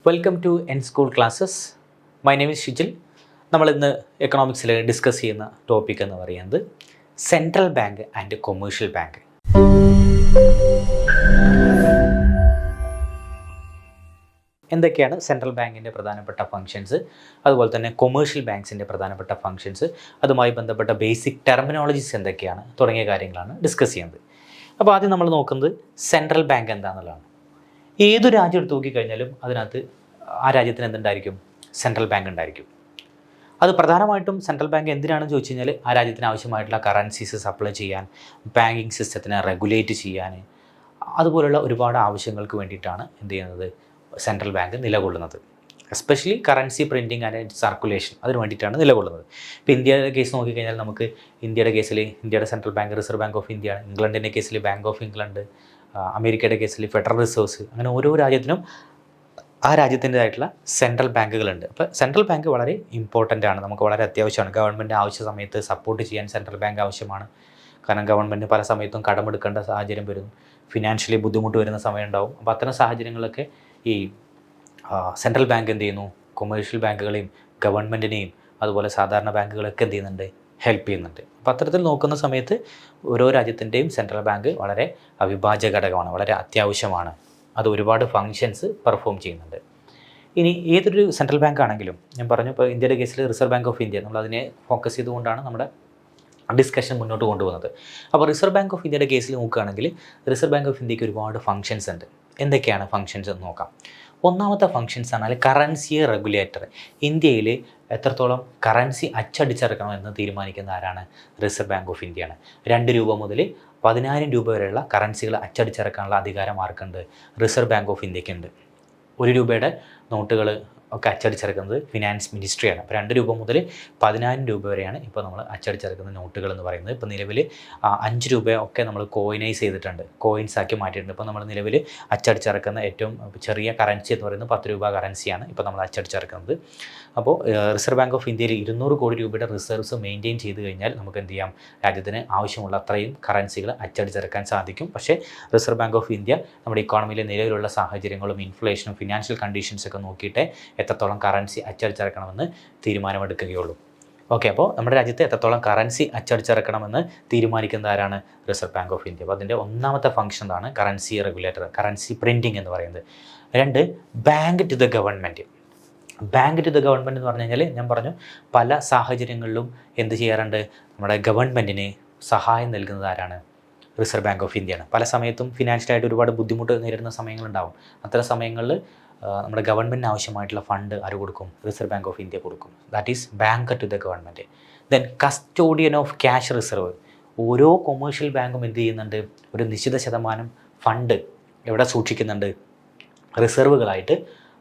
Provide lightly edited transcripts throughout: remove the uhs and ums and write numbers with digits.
Welcome to N school classes. My name is Shijil. നമ്മളിന്ന് എക്കണോമിക്സിൽ discuss ചെയ്യുന്ന ടോപ്പിക് എന്ന് പറയുന്നത് central bank and commercial bank. എന്തൊക്കെയാണ് സെൻട്രൽ ബാങ്കിൻ്റെ പ്രധാനപ്പെട്ട ഫങ്ഷൻസ്, അതുപോലെ തന്നെ കൊമേഴ്ഷ്യൽ ബാങ്ക്സിൻ്റെ പ്രധാനപ്പെട്ട ഫങ്ഷൻസ്, അതുമായി ബന്ധപ്പെട്ട ബേസിക് ടെർമിനോളജീസ് എന്തൊക്കെയാണ് തുടങ്ങിയ കാര്യങ്ങളാണ് ഡിസ്കസ് ചെയ്യുന്നത്. അപ്പോൾ ആദ്യം നമ്മൾ നോക്കുന്നത് സെൻട്രൽ ബാങ്ക് എന്താണെന്നുള്ളതാണ്. ഏതു രാജ്യം എടുത്ത് നോക്കിക്കഴിഞ്ഞാലും അതിനകത്ത് ആ രാജ്യത്തിന് എന്തുണ്ടായിരിക്കും? സെൻട്രൽ ബാങ്ക് ഉണ്ടായിരിക്കും. അത് പ്രധാനമായിട്ടും സെൻട്രൽ ബാങ്ക് എന്തിനാണെന്ന് ചോദിച്ചു കഴിഞ്ഞാൽ ആ രാജ്യത്തിന് ആവശ്യമായിട്ടുള്ള കറൻസീസ് സപ്ലൈ ചെയ്യാൻ, ബാങ്കിങ് സിസ്റ്റത്തിനെ റെഗുലേറ്റ് ചെയ്യാൻ, അതുപോലുള്ള ഒരുപാട് ആവശ്യങ്ങൾക്ക് വേണ്ടിയിട്ടാണ് എന്ത് ചെയ്യുന്നത്? സെൻട്രൽ ബാങ്ക് നിലകൊള്ളുന്നത്. Especially currency printing and circulation, അതിന് വേണ്ടിയിട്ടാണ് നിലകൊള്ളുന്നത്. ഇപ്പോൾ ഇന്ത്യയുടെ കേസ് നോക്കിക്കഴിഞ്ഞാൽ നമുക്ക് ഇന്ത്യയുടെ കേസിൽ ഇന്ത്യയുടെ central bank reserve bank of India ആണ്. ഇംഗ്ലണ്ടിൻ്റെ കേസിൽ ബാങ്ക് ഓഫ് ഇംഗ്ലണ്ട്, അമേരിക്കയുടെ കേസിൽ ഫെഡറൽ റിസർവ്സ്, അങ്ങനെ ഓരോ രാജ്യത്തിനും ആ രാജ്യത്തിൻ്റെതായിട്ടുള്ള സെൻട്രൽ ബാങ്കുകളുണ്ട്. അപ്പോൾ സെൻട്രൽ ബാങ്ക് വളരെ ഇമ്പോർട്ടൻ്റ് ആണ്, നമുക്ക് വളരെ അത്യാവശ്യമാണ്. ഗവൺമെൻറ് ആവശ്യ സമയത്ത് സപ്പോർട്ട് ചെയ്യാൻ സെൻട്രൽ ബാങ്ക് ആവശ്യമാണ്. കാരണം ഗവൺമെൻറ് പല സമയത്തും കടമെടുക്കേണ്ട സാഹചര്യം വരുന്നു, ഫിനാൻഷ്യലി ബുദ്ധിമുട്ട് വരുന്ന സമയം ഉണ്ടാവും. അപ്പോൾ അത്തരം സാഹചര്യങ്ങളിലൊക്കെ ഈ സെൻട്രൽ ബാങ്ക് എന്ത് ചെയ്യുന്നു? കൊമേഴ്ഷ്യൽ ബാങ്കുകളെയും ഗവൺമെൻറ്റിനെയും അതുപോലെ സാധാരണ ബാങ്കുകളൊക്കെ എന്ത് ചെയ്യുന്നുണ്ട്? ഹെൽപ്പ് ചെയ്യുന്നുണ്ട്. അപ്പോൾ അത്തരത്തിൽ നോക്കുന്ന സമയത്ത് ഓരോ രാജ്യത്തിൻ്റെയും സെൻട്രൽ ബാങ്ക് വളരെ അവിഭാജ്യ ഘടകമാണ്, വളരെ അത്യാവശ്യമാണ്. അത് ഒരുപാട് ഫങ്ഷൻസ് പെർഫോം ചെയ്യുന്നുണ്ട്. ഇനി ഏതൊരു സെൻട്രൽ ബാങ്ക് ആണെങ്കിലും ഞാൻ പറഞ്ഞു, ഇപ്പോൾ ഇന്ത്യയുടെ കേസിൽ റിസർവ് ബാങ്ക് ഓഫ് ഇന്ത്യ, നമ്മൾ അതിനെ ഫോക്കസ് ചെയ്തുകൊണ്ടാണ് നമ്മുടെ ഡിസ്കഷൻ മുന്നോട്ട് കൊണ്ടുപോകുന്നത്. അപ്പോൾ റിസർവ് ബാങ്ക് ഓഫ് ഇന്ത്യയുടെ കേസിൽ നോക്കുകയാണെങ്കിൽ റിസർവ് ബാങ്ക് ഓഫ് ഇന്ത്യക്ക് ഒരുപാട് ഫങ്ഷൻസ് ഉണ്ട്. എന്തൊക്കെയാണ് ഫങ്ഷൻസ് എന്ന് നോക്കാം. ഒന്നാമത്തെ ഫങ്ഷൻസ് പറഞ്ഞാൽ കറൻസി റെഗുലേറ്റർ. ഇന്ത്യയിൽ എത്രത്തോളം കറൻസി അച്ചടിച്ചിറക്കണമെന്ന് തീരുമാനിക്കുന്ന ആരാണ്? റിസർവ് ബാങ്ക് ഓഫ് ഇന്ത്യയാണ്. 2 രൂപ മുതൽ 10,000 രൂപ വരെയുള്ള കറൻസികൾ അച്ചടിച്ചിറക്കാനുള്ള അധികാരം ആർക്കുണ്ട്? റിസർവ് ബാങ്ക് ഓഫ് ഇന്ത്യക്കുണ്ട്. 1 രൂപയുടെ നോട്ടുകൾ ഒക്കെ അച്ചടിച്ചിറക്കുന്നത് ഫിനാൻസ് മിനിസ്ട്രിയാണ്. അപ്പോൾ 2 രൂപ മുതൽ 10,000 രൂപ വരെയാണ് ഇപ്പോൾ നമ്മൾ അച്ചടിച്ചിറക്കുന്ന നോട്ടുകൾ എന്ന് പറയുന്നത്. ഇപ്പോൾ നിലവിൽ 5 രൂപ ഒക്കെ നമ്മൾ കോയിനൈസ് ചെയ്തിട്ടുണ്ട്, കോയിൻസ് ആക്കി മാറ്റിയിട്ടുണ്ട്. ഇപ്പോൾ നമ്മൾ നിലവിൽ അച്ചടിച്ചിറക്കുന്ന ഏറ്റവും ചെറിയ കറൻസി എന്ന് പറയുന്നത് 10 രൂപ കറൻസിയാണ് ഇപ്പോൾ നമ്മൾ അച്ചടിച്ചിറക്കുന്നത്. അപ്പോൾ റിസർവ് ബാങ്ക് ഓഫ് ഇന്ത്യയിൽ 200 കോടി രൂപയുടെ റിസർവ്സ് മെയിൻറ്റെയിൻ ചെയ്ത് കഴിഞ്ഞാൽ നമുക്ക് എന്ത് ചെയ്യാം? രാജ്യത്തിന് ആവശ്യമുള്ള അത്രയും കറൻസികൾ അച്ചടിച്ചിറക്കാൻ സാധിക്കും. പക്ഷേ റിസർവ് ബാങ്ക് ഓഫ് ഇന്ത്യ നമ്മുടെ ഇക്കോണമിയിലെ നിലവിലുള്ള സാഹചര്യങ്ങളും ഇൻഫ്ലേഷനും ഫിനാൻഷ്യൽ കണ്ടീഷൻസൊക്കെ നോക്കിയിട്ട് എത്രത്തോളം കറൻസി അച്ചടിച്ചിറക്കണമെന്ന് തീരുമാനമെടുക്കുകയുള്ളൂ. ഓക്കെ, അപ്പോൾ നമ്മുടെ രാജ്യത്ത് എത്രത്തോളം കറൻസി അച്ചടിച്ചിറക്കണമെന്ന് തീരുമാനിക്കുന്ന ആരാണ്? Reserve bank of India. അപ്പോൾ അതിൻ്റെ ഒന്നാമത്തെ ഫംഗ്ഷൻ ആണ് കറൻസി റെഗുലേറ്റർ, കറൻസി പ്രിൻറ്റിംഗ് എന്ന് പറയുന്നത്. 2, bank to the government. Bank to the government എന്ന് പറഞ്ഞു കഴിഞ്ഞാൽ ഞാൻ പറഞ്ഞു പല സാഹചര്യങ്ങളിലും എന്ത് ചെയ്യാറുണ്ട്? നമ്മുടെ ഗവൺമെൻറ്റിന് സഹായം നൽകുന്നത് ആരാണ്? റിസർവ് ബാങ്ക് ഓഫ് ഇന്ത്യയാണ്. പല സമയത്തും ഫിനാൻഷ്യലായിട്ട് ഒരുപാട് ബുദ്ധിമുട്ട് നേരിടുന്ന സമയങ്ങളുണ്ടാവും. അത്തരം സമയങ്ങളിൽ നമ്മുടെ ഗവൺമെൻറ്റിന് ആവശ്യമായിട്ടുള്ള ഫണ്ട് ആര് കൊടുക്കും? റിസർവ് ബാങ്ക് ഓഫ് ഇന്ത്യ കൊടുക്കും. That is bank to the government. Then custodian of cash reserve. ഓരോ കൊമേഴ്ഷ്യൽ ബാങ്കും എന്ത് ചെയ്യുന്നുണ്ട്? ഒരു നിശ്ചിത ശതമാനം ഫണ്ട് എവിടെ സൂക്ഷിക്കുന്നുണ്ട്? റിസർവുകളായിട്ട്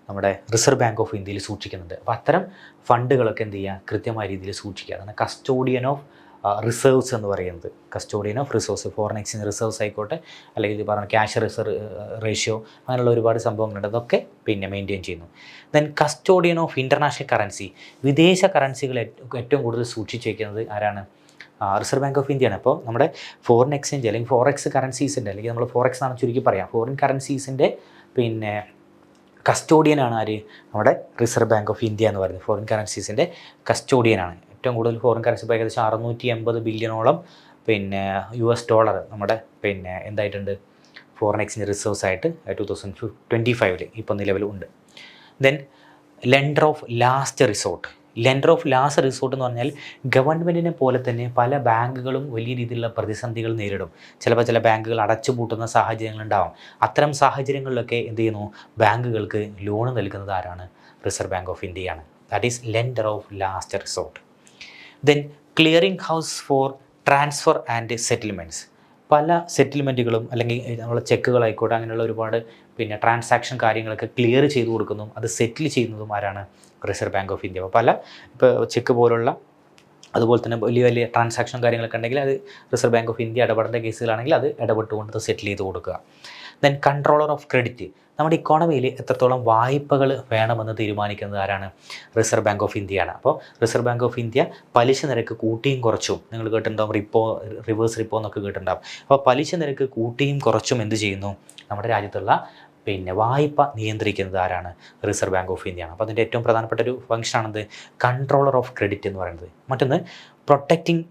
നമ്മുടെ റിസർവ് ബാങ്ക് ഓഫ് ഇന്ത്യയിൽ സൂക്ഷിക്കുന്നുണ്ട്. അപ്പോൾ അത്തരം ഫണ്ടുകളൊക്കെ എന്ത് ചെയ്യുക? കൃത്യമായ രീതിയിൽ സൂക്ഷിക്കുക. അതാണ് കസ്റ്റോഡിയൻ ഓഫ് റിസർവ്സ് എന്ന് പറയുന്നത്. Custodian of resource, foreign exchange reserves ആയിക്കോട്ടെ, അല്ലെങ്കിൽ പറഞ്ഞ ക്യാഷ് റിസർവ് റേഷ്യോ, അങ്ങനെയുള്ള ഒരുപാട് സംഭവങ്ങളുണ്ട്. അതൊക്കെ മെയിൻറ്റെയിൻ ചെയ്യുന്നു. Then custodian of international currency. വിദേശ കറൻസികൾ ഏറ്റവും കൂടുതൽ സൂക്ഷിച്ച് വയ്ക്കുന്നത് ആരാണ്? റിസർവ് ബാങ്ക് ഓഫ് ഇന്ത്യയാണ്. അപ്പോൾ നമ്മുടെ ഫോറിൻ എക്സ്ചേഞ്ച് അല്ലെങ്കിൽ ഫോറക്സ് കറൻസീസിൻ്റെ, അല്ലെങ്കിൽ നമ്മൾ ഫോറക്സ് എന്നാണ് ചുരുക്കി പറയാം, ഫോറിൻ കറൻസീസിൻ്റെ കസ്റ്റോഡിയനാണ് ആര്? നമ്മുടെ റിസർവ് ബാങ്ക് ഓഫ് ഇന്ത്യ എന്ന് പറയുന്നത്. ഫോറിൻ കറൻസീസിൻ്റെ കസ്റ്റോഡിയനാണ്. ഏറ്റവും കൂടുതൽ ഫോറിൻ കറൻസി ഇപ്പോൾ ഏകദേശം 680 ബില്യണോളം US ഡോളർ നമ്മുടെ എന്തായിട്ടുണ്ട്? ഫോറിൻ എക്സ്ചേഞ്ച് റിസർവ്സ് ആയിട്ട് 2025 ഇപ്പോൾ നിലവിലുണ്ട്. Then lender of last resort. Lender of last resort എന്ന് പറഞ്ഞാൽ ഗവൺമെൻറ്റിനെ പോലെ തന്നെ പല ബാങ്കുകളും വലിയ രീതിയിലുള്ള പ്രതിസന്ധികൾ നേരിടും. ചിലപ്പോൾ ചില ബാങ്കുകൾ അടച്ചുപൂട്ടുന്ന സാഹചര്യങ്ങളുണ്ടാവും. അത്തരം സാഹചര്യങ്ങളിലൊക്കെ എന്ത് ചെയ്യുന്നു? ബാങ്കുകൾക്ക് ലോൺ നൽകുന്നത് ആരാണ്? റിസർവ് ബാങ്ക് ഓഫ് ഇന്ത്യയാണ്. That is lender of last resort. Then clearing house four transfer and settlements. പല സെറ്റിൽമെൻറ്റുകളും അല്ലെങ്കിൽ നമ്മളെ ചെക്കുകളായിക്കോട്ടെ, അങ്ങനെയുള്ള ഒരുപാട് ട്രാൻസാക്ഷൻ കാര്യങ്ങളൊക്കെ ക്ലിയർ ചെയ്ത് കൊടുക്കുന്നതും അത് സെറ്റിൽ ചെയ്യുന്നതും ആരാണ്? Reserve bank of India. അപ്പോൾ ഇപ്പോൾ ചെക്ക് പോലുള്ള അതുപോലെ തന്നെ വലിയ വലിയ ട്രാൻസാക്ഷൻ കാര്യങ്ങളൊക്കെ ഉണ്ടെങ്കിൽ അത് റിസർവ് ബാങ്ക് ഓഫ് ഇന്ത്യ ഇടപെടേണ്ട കേസുകളാണെങ്കിൽ അത് ഇടപെട്ടുകൊണ്ട് അത് സെറ്റിൽ ചെയ്ത് കൊടുക്കുക. Then controller of credit. നമ്മുടെ ഇക്കോണമിയിൽ എത്രത്തോളം വായ്പകൾ വേണമെന്ന് തീരുമാനിക്കുന്നത് ആരാണ്? റിസർവ് ബാങ്ക് ഓഫ് ഇന്ത്യയാണ്. അപ്പോൾ റിസർവ് ബാങ്ക് ഓഫ് ഇന്ത്യ പലിശ നിരക്ക് കൂട്ടിയും കുറച്ചും, നിങ്ങൾ കേട്ടിട്ടുണ്ടാവും റിവേഴ്സ് റിപ്പോ എന്നൊക്കെ കേട്ടിട്ടുണ്ടാവും. അപ്പോൾ പലിശ നിരക്ക് കൂട്ടിയും കുറച്ചും എന്ത് ചെയ്യുന്നു? നമ്മുടെ രാജ്യത്തുള്ള പിന്നെ വായ്പ നിയന്ത്രിക്കുന്നത് ആരാണ്? റിസർവ് ബാങ്ക് ഓഫ് ഇന്ത്യയാണ്. അപ്പോൾ അതിൻ്റെ ഏറ്റവും പ്രധാനപ്പെട്ട ഒരു ഫംഗ്ഷനാണെന്ത്? കൺട്രോളർ ഓഫ് ക്രെഡിറ്റ് എന്ന് പറയുന്നത്. മറ്റൊന്ന് പ്രൊട്ടക്റ്റിംഗ്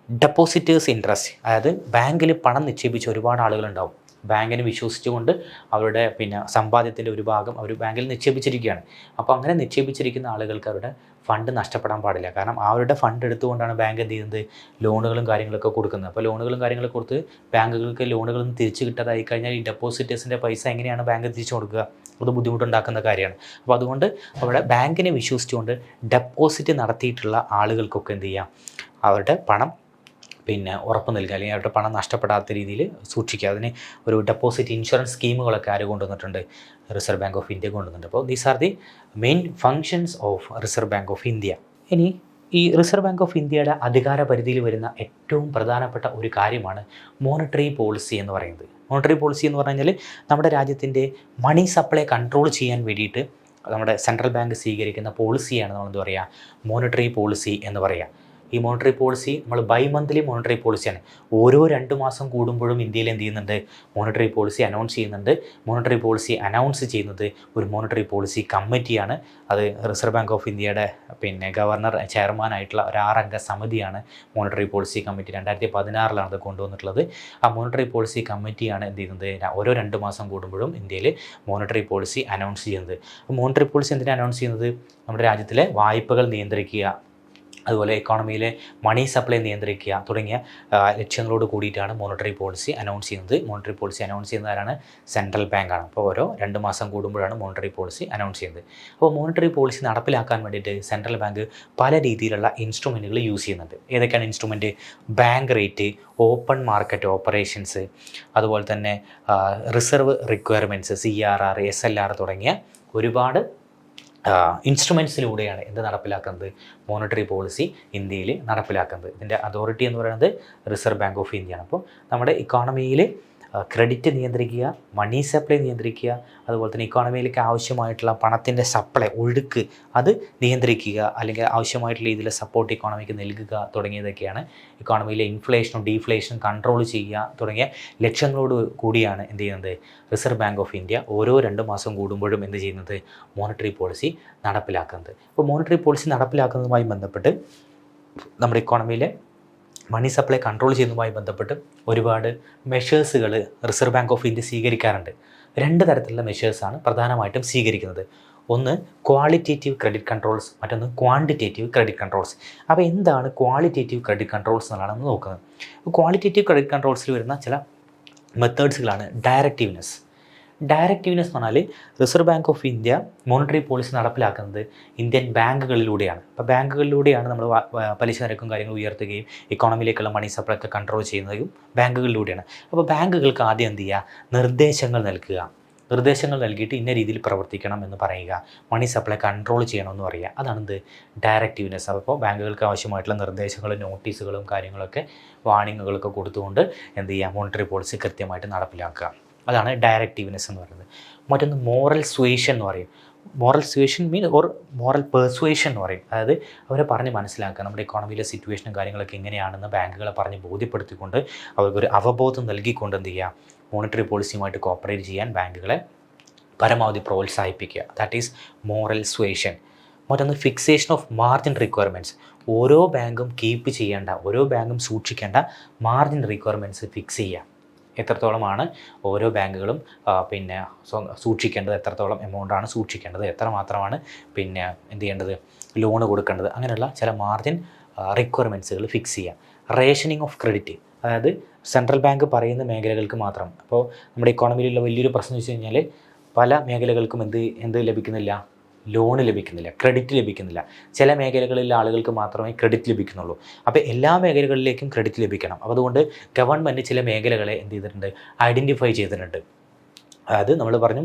ഡെപ്പോസിറ്റേഴ്സ് ഇൻട്രസ്റ്റ്, അതായത് ബാങ്കിൽ പണം നിക്ഷേപിച്ച ഒരുപാട് ആളുകളുണ്ടാവും. ബാങ്കിനെ വിശ്വസിച്ചുകൊണ്ട് അവരുടെ സമ്പാദ്യത്തിൻ്റെ ഒരു ഭാഗം അവർ ബാങ്കിൽ നിക്ഷേപിച്ചിരിക്കുകയാണ്. അപ്പോൾ അങ്ങനെ നിക്ഷേപിച്ചിരിക്കുന്ന ആളുകൾക്ക് അവരുടെ ഫണ്ട് നഷ്ടപ്പെടാൻ പാടില്ല. കാരണം അവരുടെ ഫണ്ട് എടുത്തുകൊണ്ടാണ് ബാങ്ക് എന്ത് ചെയ്യുന്നത്? ലോണുകളും കാര്യങ്ങളൊക്കെ കൊടുക്കുന്നത്. അപ്പോൾ ലോണുകളും കാര്യങ്ങളൊക്കെ കൊടുത്ത് ബാങ്കുകൾക്ക് ലോണുകളൊന്നും തിരിച്ചു കിട്ടാതായി കഴിഞ്ഞാൽ ഈ ഡെപ്പോസിറ്റേഴ്സിൻ്റെ പൈസ എങ്ങനെയാണ് ബാങ്ക് തിരിച്ചു കൊടുക്കുക? അത് ബുദ്ധിമുട്ടുണ്ടാക്കുന്ന കാര്യമാണ്. അപ്പോൾ അതുകൊണ്ട് അവിടെ ബാങ്കിനെ വിശ്വസിച്ചുകൊണ്ട് ഡെപ്പോസിറ്റ് നടത്തിയിട്ടുള്ള ആളുകൾക്കൊക്കെ എന്ത് ചെയ്യാം? അവരുടെ പണം ഉറപ്പ് നൽകുക, അല്ലെങ്കിൽ അവരുടെ പണം നഷ്ടപ്പെടാത്ത രീതിയിൽ സൂക്ഷിക്കുക. അതിന് ഒരു ഡെപ്പോസിറ്റ് ഇൻഷുറൻസ് സ്കീമുകളൊക്കെ ആര് കൊണ്ടുവന്നിട്ടുണ്ട്? റിസർവ് ബാങ്ക് ഓഫ് ഇന്ത്യ കൊണ്ടുവന്നിട്ടുണ്ട്. അപ്പോൾ these are the main functions of reserve bank of India. ഇനി ഈ റിസർവ് ബാങ്ക് ഓഫ് ഇന്ത്യയുടെ അധികാര പരിധിയിൽ വരുന്ന ഏറ്റവും പ്രധാനപ്പെട്ട ഒരു കാര്യമാണ് മോണിറ്ററി പോളിസി എന്ന് പറയുന്നത്. മോണിറ്ററി പോളിസി എന്ന് പറഞ്ഞു കഴിഞ്ഞാൽ നമ്മുടെ രാജ്യത്തിൻ്റെ മണി സപ്ലൈ കൺട്രോൾ ചെയ്യാൻ വേണ്ടിയിട്ട് നമ്മുടെ സെൻട്രൽ ബാങ്ക് സ്വീകരിക്കുന്ന പോളിസിയാണ് നമ്മളെന്ത് പറയുക? മോണിറ്ററി പോളിസി എന്ന് പറയുക. ഈ മോണിറ്ററി പോളിസി നമ്മൾ ബൈ മന്ത്ലി മോണിറ്ററി പോളിസിയാണ്. ഓരോ 2 മാസം കൂടുമ്പോഴും ഇന്ത്യയിൽ എന്ത് ചെയ്യുന്നുണ്ട്? മോണിറ്ററി പോളിസി അനൗൺസ് ചെയ്യുന്നുണ്ട്. മോണിറ്ററി പോളിസി അനൗൺസ് ചെയ്യുന്നത് ഒരു മോണിറ്ററി പോളിസി കമ്മിറ്റിയാണ്. അത് റിസർവ് ബാങ്ക് ഓഫ് ഇന്ത്യയുടെ ഗവർണർ ചെയർമാനായിട്ടുള്ള ഒരു 6 അംഗ സമിതിയാണ് മോണിറ്ററി പോളിസി കമ്മിറ്റി. 2016 അത് കൊണ്ടുവന്നിട്ടുള്ളത്. ആ മോണിറ്ററി പോളിസി കമ്മിറ്റിയാണ് എന്ത് ചെയ്യുന്നത്? ഓരോ 2 മാസം കൂടുമ്പോഴും ഇന്ത്യയിൽ മോണിറ്ററി പോളിസി അനൗൺസ് ചെയ്യുന്നത്. മോണിറ്ററി പോളിസി എന്തിനാണ് അനൗൺസ് ചെയ്യുന്നത്? നമ്മുടെ രാജ്യത്തിലെ വായ്പകൾ നിയന്ത്രിക്കുക, അതുപോലെ എക്കോണമിയിലെ മണി സപ്ലൈ നിയന്ത്രിക്കുക തുടങ്ങിയ ലക്ഷ്യങ്ങളോട് കൂടിയിട്ടാണ് മോണിറ്ററി പോളിസി അനൗൺസ് ചെയ്യുന്നത്. മോണിറ്ററി പോളിസി അനൗൺസ് ചെയ്യുന്നവരാണ് സെൻട്രൽ ബാങ്കാണ്. അപ്പോൾ ഓരോ 2 മാസം കൂടുമ്പോഴാണ് മോണിറ്ററി പോളിസി അനൗൺസ് ചെയ്യുന്നത്. അപ്പോൾ മോണിറ്ററി പോളിസി നടപ്പിലാക്കാൻ വേണ്ടിയിട്ട് സെൻട്രൽ ബാങ്ക് പല രീതിയിലുള്ള ഇൻസ്ട്രുമെൻറ്റുകൾ യൂസ് ചെയ്യുന്നുണ്ട്. ഏതൊക്കെയാണ് instrument? Bank rate, open market operations, അതുപോലെ തന്നെ റിസർവ് റിക്വയർമെൻറ്റ്സ്, CRR, SLR തുടങ്ങിയ ഒരുപാട് ഇൻസ്ട്രുമെൻറ്റ്സിലൂടെയാണ് എന്ത് നടപ്പിലാക്കുന്നത്? മോണിറ്ററി പോളിസി ഇന്ത്യയിൽ നടപ്പിലാക്കുന്നത്. ഇതിൻ്റെ അതോറിറ്റി എന്ന് പറയുന്നത് റിസർവ് ബാങ്ക് ഓഫ് ഇന്ത്യയാണ്. അപ്പോൾ നമ്മുടെ ഇക്കോണമിയിൽ ക്രെഡിറ്റ് നിയന്ത്രിക്കുക, മണി സപ്ലൈ നിയന്ത്രിക്കുക, അതുപോലെ തന്നെ ഇക്കോണമിയിലേക്ക് ആവശ്യമായിട്ടുള്ള പണത്തിൻ്റെ സപ്ലൈ, ഒഴുക്ക് അത് നിയന്ത്രിക്കുക, അല്ലെങ്കിൽ ആവശ്യമായിട്ടുള്ള രീതിയിൽ സപ്പോർട്ട് ഇക്കോണമിക്ക് നൽകുക തുടങ്ങിയതൊക്കെയാണ് ഇക്കോണമിയിലെ ഇൻഫ്ലേഷനും ഡീഫ്ലേഷനും കൺട്രോൾ ചെയ്യുക തുടങ്ങിയ ലക്ഷ്യങ്ങളോട് കൂടിയാണ് എന്ത് ചെയ്യുന്നത്? റിസർവ് ബാങ്ക് ഓഫ് ഇന്ത്യ ഓരോ 2 മാസം കൂടുമ്പോഴും എന്ത് ചെയ്യുന്നത്? മോണിറ്ററി പോളിസി നടപ്പിലാക്കുന്നത്. അപ്പോൾ മോണിറ്ററി പോളിസി നടപ്പിലാക്കുന്നതുമായി ബന്ധപ്പെട്ട് നമ്മുടെ ഇക്കോണമിയിലെ മണി സപ്ലൈ കൺട്രോൾ ചെയ്യുന്നതുമായി ബന്ധപ്പെട്ട് ഒരുപാട് മെഷേഴ്സുകൾ റിസർവ് ബാങ്ക് ഓഫ് ഇന്ത്യ സ്വീകരിക്കാറുണ്ട്. 2 തരത്തിലുള്ള മെഷേഴ്സാണ് പ്രധാനമായിട്ടും സ്വീകരിക്കുന്നത്. ഒന്ന് ക്വാളിറ്റേറ്റീവ് ക്രെഡിറ്റ് കൺട്രോൾസ്, മറ്റൊന്ന് ക്വാണ്ടിറ്റേറ്റീവ് ക്രെഡിറ്റ് കൺട്രോൾസ്. അപ്പോൾ എന്താണ് ക്വാളിറ്റേറ്റീവ് ക്രെഡിറ്റ് കൺട്രോൾസ് എന്നുള്ളതാണ് നോക്കുന്നത്. ക്വാളിറ്റേറ്റീവ് ക്രെഡിറ്റ് കൺട്രോൾസിൽ വരുന്ന ചില മെത്തേഡ്സുകളാണ് ഡയറക്റ്റീവ്നെസ്. ഡയറക്റ്റീവ്നെസ് എന്ന് പറഞ്ഞാൽ reserve bank of India monetary policy നടപ്പിലാക്കുന്നത് ഇന്ത്യൻ ബാങ്കുകളിലൂടെയാണ്. അപ്പോൾ ബാങ്കുകളിലൂടെയാണ് നമ്മൾ പലിശ നിരക്കും കാര്യങ്ങൾ ഉയർത്തുകയും ഇക്കോണമിയിലേക്കുള്ള മണി സപ്ലൈ ഒക്കെ കൺട്രോൾ ചെയ്യുന്നതും ബാങ്കുകളിലൂടെയാണ്. അപ്പോൾ ബാങ്കുകൾക്ക് ആദ്യം എന്ത് ചെയ്യുക? നിർദ്ദേശങ്ങൾ നൽകിയിട്ട് ഇന്ന രീതിയിൽ പ്രവർത്തിക്കണം എന്ന് പറയുക, മണി സപ്ലൈ കൺട്രോൾ ചെയ്യണമെന്ന് പറയുക. അതാണെന്ത്? ഡയറക്റ്റീവ്നെസ്. അപ്പോൾ ബാങ്കുകൾക്ക് ആവശ്യമായിട്ടുള്ള നിർദ്ദേശങ്ങളും നോട്ടീസുകളും കാര്യങ്ങളൊക്കെ വാണിങ്ങുകളൊക്കെ കൊടുത്തുകൊണ്ട് എന്ത് ചെയ്യുക? മോണിറ്ററി പോളിസി കൃത്യമായിട്ട് നടപ്പിലാക്കുക. അതാണ് ഡയറക്റ്റീവ്നെസ് എന്ന് പറയുന്നത്. മറ്റൊന്ന് മോറൽ സുവേഷൻ എന്ന് പറയും. മോറൽ സുവേഷൻ മോറൽ പെർസുവേഷൻ എന്ന് പറയും. അതായത് അവരെ പറഞ്ഞ് മനസ്സിലാക്കുക, നമ്മുടെ ഇക്കോണമിയിലെ സിറ്റുവേഷനും കാര്യങ്ങളൊക്കെ എങ്ങനെയാണെന്ന് ബാങ്കുകളെ പറഞ്ഞ് ബോധ്യപ്പെടുത്തിക്കൊണ്ട് അവർക്കൊരു അവബോധം നൽകിക്കൊണ്ട് എന്ത് ചെയ്യുക? മോണിറ്ററി പോളിസിയുമായിട്ട് കോപ്പറേറ്റ് ചെയ്യാൻ ബാങ്കുകളെ പരമാവധി പ്രോത്സാഹിപ്പിക്കുക. That is moral suasion. മറ്റൊന്ന് ഫിക്സേഷൻ ഓഫ് മാർജിൻ റിക്വയർമെൻറ്റ്സ്. ഓരോ ബാങ്കും ഓരോ ബാങ്കും സൂക്ഷിക്കേണ്ട മാർജിൻ റിക്വയർമെൻറ്റ്സ് ഫിക്സ് ചെയ്യുക. എത്രത്തോളമാണ് ഓരോ ബാങ്കുകളും സൂക്ഷിക്കേണ്ടത്, എത്രത്തോളം എമൗണ്ടാണ് സൂക്ഷിക്കേണ്ടത്, എത്രമാത്രമാണ് എന്ത് ചെയ്യേണ്ടത്? ലോണ് കൊടുക്കേണ്ടത്, അങ്ങനെയുള്ള ചില മാർജിൻ റിക്വയർമെൻറ്റ്സുകൾ ഫിക്സ് ചെയ്യുക. റേഷനിങ് ഓഫ് ക്രെഡിറ്റ്, അതായത് സെൻട്രൽ ബാങ്ക് പറയുന്ന മേഖലകൾക്ക് മാത്രം. അപ്പോൾ നമ്മുടെ ഇക്കോണമിയിലുള്ള വലിയൊരു പ്രശ്നം വെച്ച് കഴിഞ്ഞാൽ പല മേഖലകൾക്കും എന്ത് ലഭിക്കുന്നില്ല? ലോണ് ലഭിക്കുന്നില്ല, ക്രെഡിറ്റ് ലഭിക്കുന്നില്ല. ചില മേഖലകളിലെ ആളുകൾക്ക് മാത്രമേ ക്രെഡിറ്റ് ലഭിക്കുന്നുള്ളൂ. അപ്പോൾ എല്ലാ മേഖലകളിലേക്കും ക്രെഡിറ്റ് ലഭിക്കണം. അപ്പോൾ അതുകൊണ്ട് ഗവൺമെൻറ് ചില മേഖലകളെ എന്ത് ചെയ്തിട്ടുണ്ട്? ഐഡൻറ്റിഫൈ ചെയ്തിട്ടുണ്ട്. അതായത് നമ്മൾ പറഞ്ഞു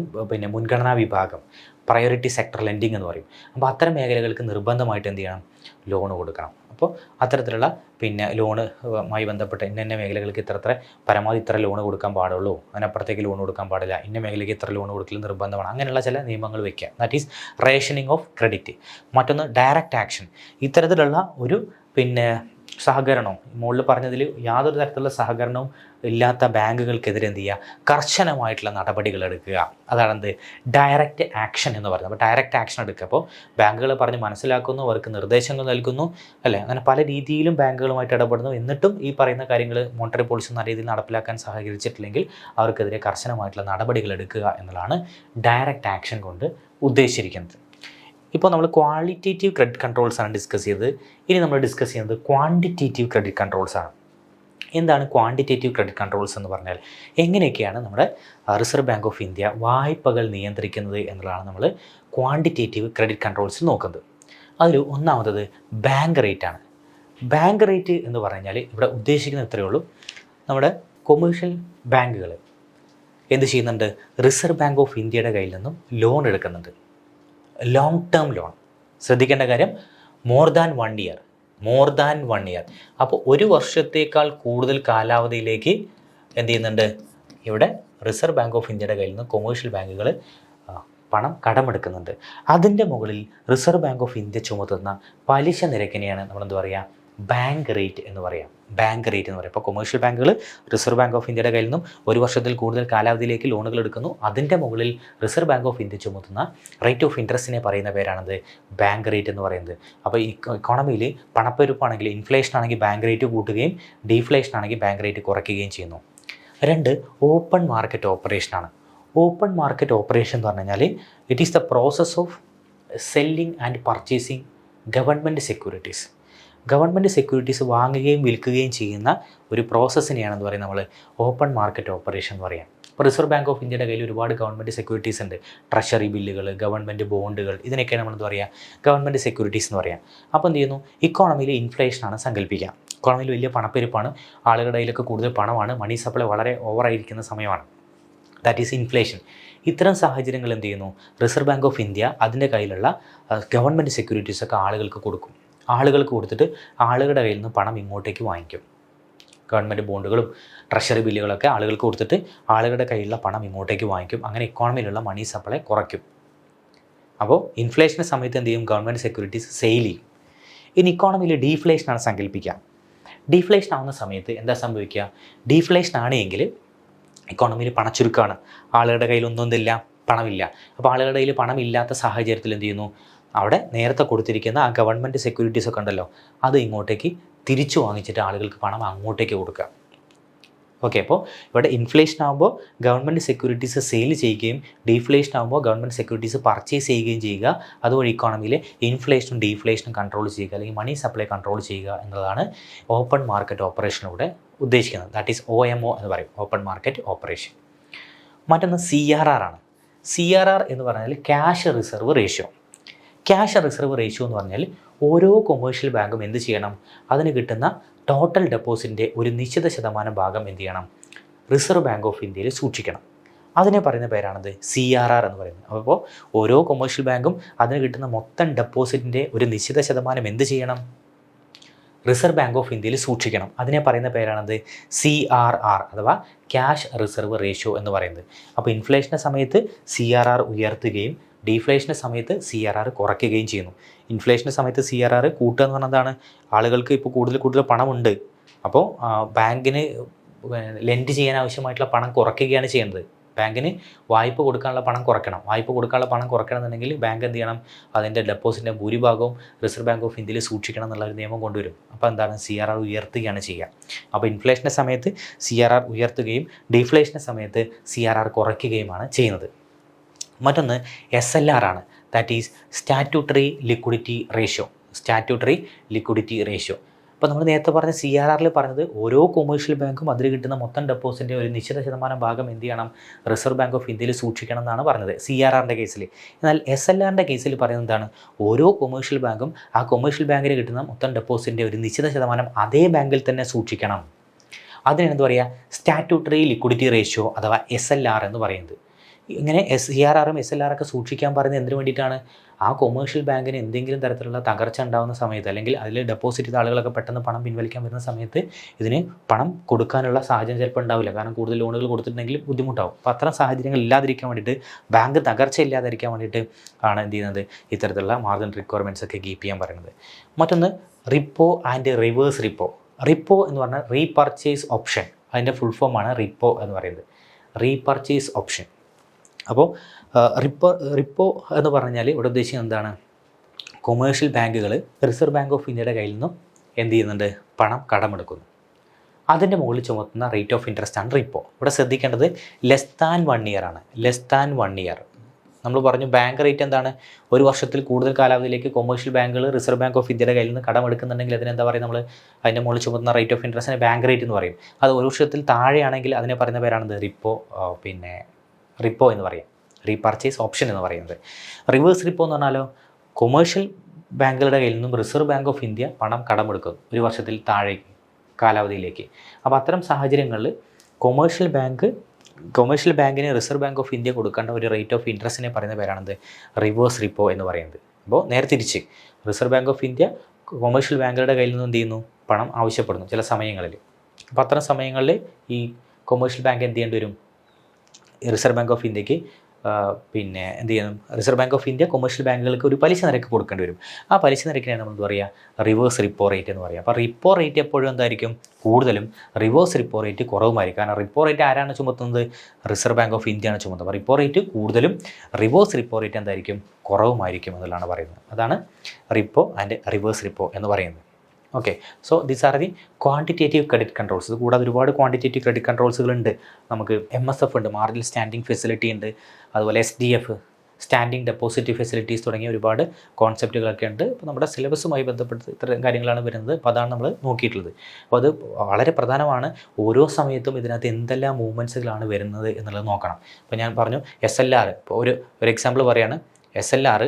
മുൻഗണനാ വിഭാഗം, പ്രയോറിറ്റി സെക്ടർ ലെൻഡിങ് എന്ന് പറയും. അപ്പോൾ അത്തരം മേഖലകൾക്ക് നിർബന്ധമായിട്ട് എന്ത് ചെയ്യണം? ലോണ് കൊടുക്കണം. അപ്പോൾ അത്തരത്തിലുള്ള ലോണുമായി ബന്ധപ്പെട്ട് ഇന്ന മേഖലകൾക്ക് പരമാവധി ഇത്ര ലോണ് കൊടുക്കാൻ പാടുള്ളൂ, അതിനപ്പുറത്തേക്ക് ലോൺ കൊടുക്കാൻ പാടില്ല, ഇന്ന മേഖലയ്ക്ക് ഇത്ര ലോൺ കൊടുക്കൽ നിർബന്ധമാണ്, അങ്ങനെയുള്ള ചില നിയമങ്ങൾ വയ്ക്കുക. That is rationing of credit. മറ്റൊന്ന് ഡയറക്റ്റ് ആക്ഷൻ. ഇത്തരത്തിലുള്ള ഒരു സഹകരണവും മുകളിൽ പറഞ്ഞതിൽ യാതൊരു തരത്തിലുള്ള സഹകരണവും ഇല്ലാത്ത ബാങ്കുകൾക്കെതിരെ എന്ത് ചെയ്യുക, കർശനമായിട്ടുള്ള നടപടികൾ എടുക്കുക. അതാണെന്ത് ഡയറക്റ്റ് ആക്ഷൻ എന്ന് പറയുന്നത്. അപ്പോൾ ഡയറക്റ്റ് ആക്ഷൻ എടുക്കുക. അപ്പോൾ ബാങ്കുകൾ പറഞ്ഞ് മനസ്സിലാക്കുന്നു, അവർക്ക് നിർദ്ദേശങ്ങൾ നൽകുന്നു, അല്ലേ, അങ്ങനെ പല രീതിയിലും ബാങ്കുകളുമായിട്ട് ഇടപെടുന്നു. എന്നിട്ടും ഈ പറയുന്ന കാര്യങ്ങൾ മോണിറ്ററി പോളിസി നല്ല രീതിയിൽ നടപ്പിലാക്കാൻ സഹകരിച്ചിട്ടില്ലെങ്കിൽ അവർക്കെതിരെ കർശനമായിട്ടുള്ള നടപടികൾ എടുക്കുക എന്നുള്ളതാണ് ഡയറക്റ്റ് ആക്ഷൻ കൊണ്ട് ഉദ്ദേശിച്ചിരിക്കുന്നത്. ഇപ്പോൾ നമ്മൾ ക്വാളിറ്റേറ്റീവ് ക്രെഡിറ്റ് കൺട്രോൾസ് ആണ് ഡിസ്കസ് ചെയ്തത്. ഇനി നമ്മൾ ഡിസ്കസ് ചെയ്യുന്നത് ക്വാണ്ടിറ്റേറ്റീവ് ക്രെഡിറ്റ് കൺട്രോൾസ് ആണ്. എന്താണ് ക്വാണ്ടിറ്റേറ്റീവ് ക്രെഡിറ്റ് കൺട്രോൾസ് എന്ന് പറഞ്ഞാൽ എങ്ങനെയൊക്കെയാണ് നമ്മുടെ റിസർവ് ബാങ്ക് ഓഫ് ഇന്ത്യ വായ്പകൾ നിയന്ത്രിക്കുന്നത് എന്നുള്ളതാണ് നമ്മൾ ക്വാണ്ടിറ്റേറ്റീവ് ക്രെഡിറ്റ് കൺട്രോൾസ് നോക്കുന്നത്. അതിൽ ഒന്നാമത്തത് ബാങ്ക് റേറ്റ് ആണ്. ബാങ്ക് റേറ്റ് എന്ന് പറഞ്ഞാൽ ഇവിടെ ഉദ്ദേശിക്കുന്നത് ഇത്രയേ ഉള്ളൂ, നമ്മുടെ കൊമേഴ്ഷ്യൽ ബാങ്കുകൾ എന്ത് ചെയ്യുന്നുണ്ട്, റിസർവ് ബാങ്ക് ഓഫ് ഇന്ത്യയുടെ കയ്യിൽ നിന്നും ലോൺ എടുക്കുന്നുണ്ട്. Long term loan. ശ്രദ്ധിക്കേണ്ട കാര്യം മോർ ദാൻ 1 ഇയർ. അപ്പോൾ 1 വർഷത്തേക്കാൾ കൂടുതൽ കാലാവധിയിലേക്ക് എന്ത് ചെയ്യുന്നുണ്ട്, ഇവിടെ റിസർവ് ബാങ്ക് ഓഫ് ഇന്ത്യയുടെ കയ്യിൽ നിന്ന് കൊമേഴ്ഷ്യൽ ബാങ്കുകൾ പണം കടമെടുക്കുന്നുണ്ട്. അതിൻ്റെ മുകളിൽ റിസർവ് ബാങ്ക് ഓഫ് ഇന്ത്യ ചുമത്തുന്ന പലിശ നിരക്കിനെയാണ് നമ്മളെന്ത് പറയുക, ബാങ്ക് റേറ്റ് എന്ന് പറയാം. ബാങ്ക് റേറ്റ് എന്ന് പറയും. ഇപ്പോൾ കൊമേഴ്ഷ്യൽ ബാങ്കുകൾ റിസർവ് ബാങ്ക് ഓഫ് ഇന്ത്യയുടെ കയ്യിൽ നിന്നും 1 വർഷത്തിൽ കൂടുതൽ കാലാവധിയിലേക്ക് ലോണുകൾ എടുക്കുന്നു. അതിൻ്റെ മുകളിൽ റിസർവ് ബാങ്ക് ഓഫ് ഇന്ത്യ ചുമത്തുന്ന റേറ്റ് ഓഫ് ഇൻട്രസ്റ്റിനെ പറയുന്ന പേരാണത് ബാങ്ക് റേറ്റ് എന്ന് പറയുന്നത്. അപ്പോൾ ഈ ഇക്കോണമിയിൽ പണപ്പെരുപ്പാണെങ്കിൽ, ഇൻഫ്ലേഷൻ ആണെങ്കിൽ ബാങ്ക് റേറ്റ് കൂട്ടുകയും ഡീഫ്ലേഷൻ ആണെങ്കിൽ ബാങ്ക് റേറ്റ് കുറയ്ക്കുകയും ചെയ്യുന്നു. 2, ഓപ്പൺ മാർക്കറ്റ് ഓപ്പറേഷനാണ്. ഓപ്പൺ മാർക്കറ്റ് ഓപ്പറേഷൻ എന്ന് പറഞ്ഞു കഴിഞ്ഞാൽ it is the process of selling and purchasing government securities. Government securities വാങ്ങുകയും വിൽക്കുകയും ചെയ്യുന്ന ഒരു പ്രോസസ്സിനെയാണ് പറയുന്നത് നമ്മൾ ഓപ്പൺ മാർക്കറ്റ് ഓപ്പറേഷൻ എന്ന് പറയാം. ഇപ്പോൾ റിസർവ് ബാങ്ക് ഓഫ് ഇന്ത്യയുടെ കയ്യിൽ ഒരുപാട് ഗവൺമെൻറ് സെക്യൂരിറ്റീസ് ഉണ്ട്. ട്രഷറി ബില്ലുകൾ, ഗവൺമെൻറ് ബോണ്ടുകൾ, ഇതിനൊക്കെയാണ് നമ്മളെന്ത് പറയുക, ഗവൺമെൻറ് സെക്യൂരിറ്റീസ് എന്ന് പറയാം. അപ്പോൾ എന്ത് ചെയ്യുന്നു, ഇക്കോണമിയിൽ ഇൻഫ്ലേഷനാണ് സങ്കല്പിക്കുക. ഇക്കോണമിയിൽ വലിയ പണപ്പെരുപ്പാണ്, ആളുകളുടെ കയ്യിലൊക്കെ കൂടുതൽ പണമാണ്, മണി സപ്ലൈ വളരെ ഓവറായിരിക്കുന്ന സമയമാണ്. That is inflation. ഇത്തരം സാഹചര്യങ്ങൾ എന്ത് ചെയ്യുന്നു, റിസർവ് ബാങ്ക് ഓഫ് ഇന്ത്യ അതിൻ്റെ കയ്യിലുള്ള ഗവൺമെൻറ് സെക്യൂരിറ്റീസൊക്കെ ആളുകൾക്ക് കൊടുക്കും. ആളുകൾക്ക് കൊടുത്തിട്ട് ആളുകളുടെ കയ്യിൽ നിന്ന് പണം ഇങ്ങോട്ടേക്ക് വാങ്ങിക്കും. ഗവൺമെൻറ് ബോണ്ടുകളും ട്രഷറി ബില്ലുകളൊക്കെ ആളുകൾക്ക് കൊടുത്തിട്ട് ആളുകളുടെ കയ്യിലുള്ള പണം ഇങ്ങോട്ടേക്ക് വാങ്ങിക്കും. അങ്ങനെ ഇക്കോണമിയിലുള്ള മണി സപ്ലൈ കുറയ്ക്കും. അപ്പോൾ ഇൻഫ്ലേഷൻ്റെ സമയത്ത് എന്ത് ചെയ്യും, ഗവൺമെൻറ് സെക്യൂരിറ്റീസ് സെയിൽ ചെയ്യും. ഇനി ഇക്കോണമിയിൽ ഡീഫ്ലേഷനാണ് സങ്കല്പിക്കുക. ഡീഫ്ലേഷൻ ആവുന്ന സമയത്ത് എന്താ സംഭവിക്കുക, ഡീഫ്ലേഷൻ ആണെങ്കിൽ ഇക്കോണമിയിൽ പണച്ചുരുക്കമാണ്, ആളുകളുടെ കയ്യിലൊന്നും എന്തില്ല, പണമില്ല. അപ്പോൾ ആളുകളുടെ കയ്യിൽ പണമില്ലാത്ത സാഹചര്യത്തിൽ എന്ത് ചെയ്യുന്നു, അവിടെ നേരത്തെ കൊടുത്തിരിക്കുന്ന ആ ഗവൺമെൻറ് സെക്യൂരിറ്റീസൊക്കെ ഉണ്ടല്ലോ, അത് ഇങ്ങോട്ടേക്ക് തിരിച്ചു വാങ്ങിച്ചിട്ട് ആളുകൾക്ക് പണം അങ്ങോട്ടേക്ക് കൊടുക്കുക. ഓക്കെ, അപ്പോൾ ഇവിടെ ഇൻഫ്ലേഷൻ ആകുമ്പോൾ ഗവൺമെൻറ് സെക്യൂരിറ്റീസ് സെയിൽ ചെയ്യുകയും ഡീഫ്ലേഷൻ ആകുമ്പോൾ ഗവൺമെൻറ് സെക്യൂരിറ്റീസ് പർച്ചേസ് ചെയ്യുകയും ചെയ്യുക. അതുവഴി ഇക്കോണമിയിലെ ഇൻഫ്ലേഷനും ഡീഫ്ലേഷനും കൺട്രോൾ ചെയ്യുക, അല്ലെങ്കിൽ മണി സപ്ലൈ കൺട്രോൾ ചെയ്യുക എന്നുള്ളതാണ് ഓപ്പൺ മാർക്കറ്റ് ഓപ്പറേഷനിലൂടെ ഉദ്ദേശിക്കുന്നത്. ദാറ്റ് ഈസ് OMO എന്ന് പറയും, ഓപ്പൺ മാർക്കറ്റ് ഓപ്പറേഷൻ. മറ്റൊന്ന് CRR ആണ്. CRR എന്ന് പറഞ്ഞാൽ cash reserve ratio. Cash reserve ratio എന്ന് പറഞ്ഞാൽ ഓരോ കൊമേഴ്ഷ്യൽ ബാങ്കും എന്ത് ചെയ്യണം, അതിന് കിട്ടുന്ന ടോട്ടൽ ഡെപ്പോസിറ്റിൻ്റെ ഒരു നിശ്ചിത ശതമാനം ഭാഗം എന്ത് ചെയ്യണം, റിസർവ് ബാങ്ക് ഓഫ് ഇന്ത്യയിൽ സൂക്ഷിക്കണം. അതിനെ പറയുന്ന പേരാണത് CRR എന്ന് പറയുന്നത്. അപ്പോൾ ഓരോ കൊമേഴ്ഷ്യൽ ബാങ്കും അതിന് കിട്ടുന്ന മൊത്തം ഡെപ്പോസിറ്റിൻ്റെ ഒരു നിശ്ചിത ശതമാനം എന്ത് ചെയ്യണം, റിസർവ് ബാങ്ക് ഓഫ് ഇന്ത്യയിൽ സൂക്ഷിക്കണം. അതിനെ പറയുന്ന പേരാണത് CRR അഥവാ ക്യാഷ് റിസർവ് റേഷ്യോ എന്ന് പറയുന്നത്. അപ്പോൾ ഇൻഫ്ലേഷൻ്റെ സമയത്ത് CRR ഉയർത്തുകയും ഡീഫ്ലേഷൻ്റെ സമയത്ത് CRR കുറയ്ക്കുകയും ചെയ്യുന്നു. ഇൻഫ്ലേഷൻ്റെ സമയത്ത് CRR കൂട്ടുക എന്ന് പറഞ്ഞതാണ്, ആളുകൾക്ക് ഇപ്പോൾ കൂടുതൽ പണമുണ്ട്, അപ്പോൾ ബാങ്കിന് ലെൻഡ് ചെയ്യാൻ ആവശ്യമായിട്ടുള്ള പണം കുറയ്ക്കുകയാണ് ചെയ്യുന്നത്. ബാങ്കിന് വായ്പ കൊടുക്കാനുള്ള പണം കുറയ്ക്കണം. വായ്പ കൊടുക്കാനുള്ള പണം കുറയ്ക്കണമെന്നുണ്ടെങ്കിൽ ബാങ്ക് എന്ത് ചെയ്യണം, അതിൻ്റെ ഡെപ്പോസിറ്റിൻ്റെ ഭൂരിഭാഗവും റിസർവ് ബാങ്ക് ഓഫ് ഇന്ത്യയിൽ സൂക്ഷിക്കണം എന്നുള്ള ഒരു നിയമം കൊണ്ടുവരും. അപ്പോൾ എന്താണ്, CRR ഉയർത്തുകയാണ് ചെയ്യുക. അപ്പോൾ ഇൻഫ്ലേഷൻ്റെ സമയത്ത് CRR ഉയർത്തുകയും ഡീഫ്ലേഷൻ്റെ സമയത്ത് CRR കുറയ്ക്കുകയുമാണ് ചെയ്യുന്നത്. മറ്റൊന്ന് SLR ആണ്. That is statutory liquidity ratio. Statutory liquidity ratio. അപ്പോൾ നമ്മൾ നേരത്തെ പറഞ്ഞ CRRൽ പറഞ്ഞത് ഓരോ കൊമേഴ്ഷ്യൽ ബാങ്കും അതിൽ കിട്ടുന്ന മൊത്തം ഡെപ്പോസിറ്റിൻ്റെ ഒരു നിശ്ചിത ശതമാനം ഭാഗം എന്ത് ചെയ്യണം, റിസർവ് ബാങ്ക് ഓഫ് ഇന്ത്യയിൽ സൂക്ഷിക്കണം എന്നാണ് പറഞ്ഞത് CRRൻ്റെ കേസിൽ. എന്നാൽ SLRൻ്റെ കേസിൽ പറയുന്നത് എന്താണ്, ഓരോ കൊമേഴ്ഷ്യൽ ബാങ്കും ആ കൊമേഴ്ഷ്യൽ ബാങ്കിന് കിട്ടുന്ന മൊത്തം ഡെപ്പോസിറ്റിൻ്റെ ഒരു നിശ്ചിത ശതമാനം അതേ ബാങ്കിൽ തന്നെ സൂക്ഷിക്കണം. അതിനാണ് എന്ത് പറയുക, സ്റ്റാറ്റ്യൂട്ടറി ലിക്വിഡിറ്റി റേഷ്യോ അഥവാ SLR എന്ന് പറയുന്നത്. ഇങ്ങനെ CRRും SLRൊക്കെ സൂക്ഷിക്കാൻ പറയുന്നത് എന്തിനു വേണ്ടിയിട്ടാണ്, ആ കൊമേഴ്ഷ്യൽ ബാങ്കിന് എന്തെങ്കിലും തരത്തിലുള്ള തകർച്ച ഉണ്ടാകുന്ന സമയത്ത്, അല്ലെങ്കിൽ അതിൽ ഡെപ്പോസിറ്റ് ചെയ്ത ആളുകളൊക്കെ പെട്ടെന്ന് പണം പിൻവലിക്കാൻ വരുന്ന സമയത്ത് ഇതിന് പണം കൊടുക്കാനുള്ള സാഹചര്യം ചിലപ്പോൾ ഉണ്ടാവില്ല. കാരണം കൂടുതൽ ലോണുകൾ കൊടുത്തിട്ടുണ്ടെങ്കിൽ ബുദ്ധിമുട്ടാവും. അപ്പോൾ അത്തരം സാഹചര്യങ്ങൾ ഇല്ലാതിരിക്കാൻ വേണ്ടിയിട്ട്, ബാങ്ക് തകർച്ച ഇല്ലാതിരിക്കാൻ വേണ്ടിയിട്ട് ആണ് എന്ത് ചെയ്യുന്നത്, ഇത്തരത്തിലുള്ള മാർജിൻ റിക്വയർമെൻറ്റ്സ് ഒക്കെ കീപ്പ് ചെയ്യാൻ പറയുന്നത്. മറ്റൊന്ന് repo and reverse repo. Repo എന്ന് പറഞ്ഞാൽ റീപർച്ചേസ് ഓപ്ഷൻ, അതിൻ്റെ ഫുൾ ഫോമാണ് റിപ്പോ എന്ന് പറയുന്നത്, റീപർച്ചേസ് ഓപ്ഷൻ. അപ്പോൾ റിപ്പോ എന്ന് പറഞ്ഞാൽ ഇവിടെ ഉദ്ദേശിക്കുന്നത് എന്താണ്, കൊമേഴ്ഷ്യൽ ബാങ്കുകൾ റിസർവ് ബാങ്ക് ഓഫ് ഇന്ത്യയുടെ കയ്യിൽ നിന്നും എന്ത് ചെയ്യുന്നുണ്ട്, പണം കടമെടുക്കുന്നു. അതിൻ്റെ മുകളിൽ ചുമത്തുന്ന റേറ്റ് ഓഫ് ഇൻട്രസ്റ്റ് ആണ് റിപ്പോ. ഇവിടെ ശ്രദ്ധിക്കേണ്ടത് ലെസ് ദാൻ 1 ഇയർ ആണ്. ലെസ് ദാൻ 1 ഇയർ നമ്മൾ പറഞ്ഞു. ബാങ്ക് റേറ്റ് എന്താണ്, ഒരു വർഷത്തിൽ കൂടുതൽ കാലാവധിയിലേക്ക് കൊമേഴ്ഷ്യൽ ബാങ്കുകൾ റിസർവ് ബാങ്ക് ഓഫ് ഇന്ത്യയുടെ കയ്യിൽ നിന്ന് കടമെടുക്കുന്നുണ്ടെങ്കിൽ അതിനെന്താ പറയുക, നമ്മൾ അതിൻ്റെ മുകളിൽ ചുമത്തുന്ന റേറ്റ് ഓഫ് ഇൻട്രസ്റ്റിനെ ബാങ്ക് റേറ്റ് എന്ന് പറയും. അത് ഒരു വർഷത്തിൽ താഴെയാണെങ്കിൽ അതിനെ പറയുന്ന പേരാണെന്ത്, റിപ്പോ. റിപ്പോ എന്ന് പറയും, റീപർച്ചേസ് ഓപ്ഷൻ എന്ന് പറയുന്നത്. റിവേഴ്സ് റിപ്പോ എന്ന് പറഞ്ഞാലോ, കൊമേഴ്ഷ്യൽ ബാങ്കുകളുടെ കയ്യിൽ നിന്നും റിസർവ് ബാങ്ക് ഓഫ് ഇന്ത്യ പണം കടമെടുക്കും ഒരു വർഷത്തിൽ താഴെ കാലാവധിയിലേക്ക്. അപ്പോൾ അത്തരം സാഹചര്യങ്ങളിൽ കൊമേഴ്ഷ്യൽ ബാങ്കിന് റിസർവ് ബാങ്ക് ഓഫ് ഇന്ത്യ കൊടുക്കേണ്ട ഒരു റേറ്റ് ഓഫ് ഇൻട്രസ്റ്റിനെ പറയുന്ന പേരാണെന്ത്, റിവേഴ്സ് റിപ്പോ എന്ന് പറയുന്നത്. അപ്പോൾ നേരെ തിരിച്ച് reserve bank of India commercial ബാങ്കുകളുടെ കയ്യിൽ നിന്ന് എന്ത് ചെയ്യുന്നു, പണം ആവശ്യപ്പെടുന്നു ചില സമയങ്ങളിൽ. അപ്പോൾ അത്തരം സമയങ്ങളിൽ ഈ കൊമേഴ്ഷ്യൽ ബാങ്ക് എന്ത് ചെയ്യേണ്ടി വരും, റിസർവ് ബാങ്ക് ഓഫ് ഇന്ത്യക്ക് എന്ത് ചെയ്യണം, reserve bank of India commercial ബാങ്കുകൾക്ക് ഒരു പലിശ നിരക്ക് കൊടുക്കേണ്ടി വരും. ആ പലിശ നിരക്കിനാണ് നമ്മൾ എന്താ പറയുക, റിവേഴ്സ് റിപ്പോ റേറ്റ് എന്ന് പറയുക. അപ്പോൾ റിപ്പോ റേറ്റ് എപ്പോഴും എന്തായിരിക്കും, കൂടുതലും റിവേഴ്സ് റിപ്പോ റേറ്റ് കുറവുമായിരിക്കും. കാരണം റിപ്പോ റേറ്റ് ആരാണ് ചുമത്തുന്നത്, റിസർവ് ബാങ്ക് ഓഫ് ഇന്ത്യയാണ് ചുമത്തുന്നത്. അപ്പോൾ റിപ്പോ റേറ്റ് കൂടുതലും റിവേഴ്സ് റിപ്പോ റേറ്റ് എന്തായിരിക്കും, കുറവുമായിരിക്കും എന്നുള്ളതാണ് പറയുന്നത്. അതാണ് റിപ്പോ ആൻഡ് റിവേഴ്സ് റിപ്പോ എന്ന് പറയുന്നത്. Okay, so these are the quantitative credit controls. ഇത് കൂടാതെ ഒരുപാട് ക്വാണ്ടിറ്റേറ്റീവ് ക്രെഡിറ്റ് കൺട്രോൾസുകളുണ്ട്. നമുക്ക് MSF ഉണ്ട്, മാർജിനൽ സ്റ്റാൻഡിംഗ് ഫെസിലിറ്റി ഉണ്ട്, അതുപോലെ SDF, സ്റ്റാൻഡിംഗ് ഡെപ്പോസിറ്റ് ഫെസിലിറ്റീസ് തുടങ്ങിയ ഒരുപാട് കോൺസെപ്റ്റുകളൊക്കെ ഉണ്ട്. ഇപ്പോൾ നമ്മുടെ സിലബസുമായി ബന്ധപ്പെട്ട് ഇത്തരം കാര്യങ്ങളാണ് വരുന്നത്. അപ്പോൾ അതാണ് നമ്മൾ നോക്കിയിട്ടുള്ളത്. അപ്പോൾ അത് വളരെ പ്രധാനമാണ്. ഓരോ സമയത്തും ഇതിനകത്ത് എന്തെല്ലാം മൂവ്മെൻറ്റ്സുകളാണ് വരുന്നത് എന്നുള്ളത് നോക്കണം. ഇപ്പോൾ ഞാൻ പറഞ്ഞു SLR, ഇപ്പോൾ ഒരു എക്സാമ്പിൾ പറയുകയാണ്, SLR